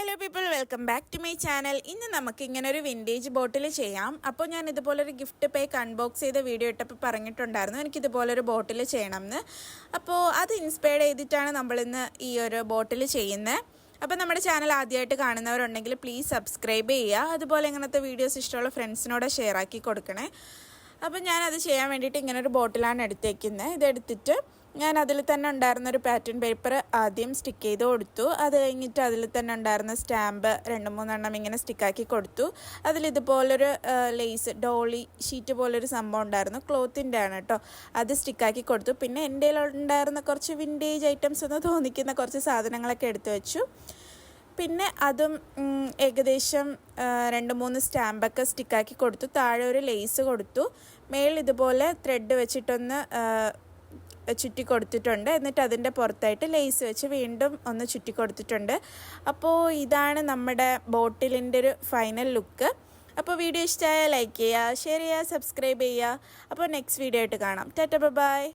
Hello people, welcome back to my channel. ഇന്ന് നമുക്ക് ഇങ്ങനെ ഒരു വിൻറ്റേജ് ബോട്ടിൽ ചെയ്യാം. അപ്പോൾ ഞാൻ ഇതുപോലൊരു ഗിഫ്റ്റ് പേക്ക് അൺബോക്സ് ചെയ്ത വീഡിയോ ഇട്ടപ്പോൾ പറഞ്ഞിട്ടുണ്ടായിരുന്നു എനിക്ക് ഇതുപോലൊരു ബോട്ടിൽ ചെയ്യണമെന്ന്. അപ്പോൾ അത് ഇൻസ്പയർ ചെയ്തിട്ടാണ് നമ്മളിന്ന് ഈ ഒരു ബോട്ടിൽ ചെയ്യുന്നത്. അപ്പോൾ നമ്മുടെ ചാനൽ ആദ്യമായിട്ട് കാണുന്നവരുണ്ടെങ്കിൽ പ്ലീസ് സബ്സ്ക്രൈബ് ചെയ്യുക. അതുപോലെ ഇങ്ങനത്തെ വീഡിയോസ് ഇഷ്ടമുള്ള ഫ്രണ്ട്സിനോട് ഷെയർ ആക്കി കൊടുക്കണേ. അപ്പോൾ ഞാനത് ചെയ്യാൻ വേണ്ടിയിട്ട് ഇങ്ങനൊരു ബോട്ടിലാണ് എടുത്തേക്കുന്നത്. ഇതെടുത്തിട്ട് ഞാൻ അതിൽ തന്നെ ഉണ്ടായിരുന്നൊരു പാറ്റേൺ പേപ്പർ ആദ്യം സ്റ്റിക്ക് ചെയ്ത് കൊടുത്തു. അത് കഴിഞ്ഞിട്ട് അതിൽ തന്നെ ഉണ്ടായിരുന്ന സ്റ്റാമ്പ് 2-3 ഇങ്ങനെ സ്റ്റിക്കാക്കി കൊടുത്തു. അതിലിതുപോലൊരു ലേസ് ഡോളി ഷീറ്റ് പോലൊരു സംഭവം ഉണ്ടായിരുന്നു, ക്ലോത്തിൻ്റെ ആണ് കേട്ടോ. അത് സ്റ്റിക്കാക്കി കൊടുത്തു. പിന്നെ എൻ്റെ ഉണ്ടായിരുന്ന കുറച്ച് വിൻറ്റേജ് ഐറ്റംസ് എന്ന് തോന്നിക്കുന്ന കുറച്ച് സാധനങ്ങളൊക്കെ എടുത്തു വെച്ചു. പിന്നെ അതും ഏകദേശം 2-3 സ്റ്റാമ്പൊക്കെ സ്റ്റിക്കാക്കി കൊടുത്തു. താഴെ ഒരു ലേസ് കൊടുത്തു. മേളിൽ ഇതുപോലെ ത്രെഡ് വെച്ചിട്ടൊന്ന് ചുറ്റി കൊടുത്തിട്ടുണ്ട്. എന്നിട്ട് അതിൻ്റെ പുറത്തായിട്ട് ലേസ് വെച്ച് വീണ്ടും ഒന്ന് ചുറ്റി കൊടുത്തിട്ടുണ്ട്. അപ്പോൾ ഇതാണ് നമ്മുടെ ബോട്ടിലിൻ്റെ ഒരു ഫൈനൽ ലുക്ക്. അപ്പോൾ വീഡിയോ ഇഷ്ടമായാൽ ലൈക്ക് ചെയ്യുക, ഷെയർ ചെയ്യുക, സബ്സ്ക്രൈബ് ചെയ്യുക. അപ്പോൾ നെക്സ്റ്റ് വീഡിയോ ആയിട്ട് കാണാം. ടാറ്റ ബൈ.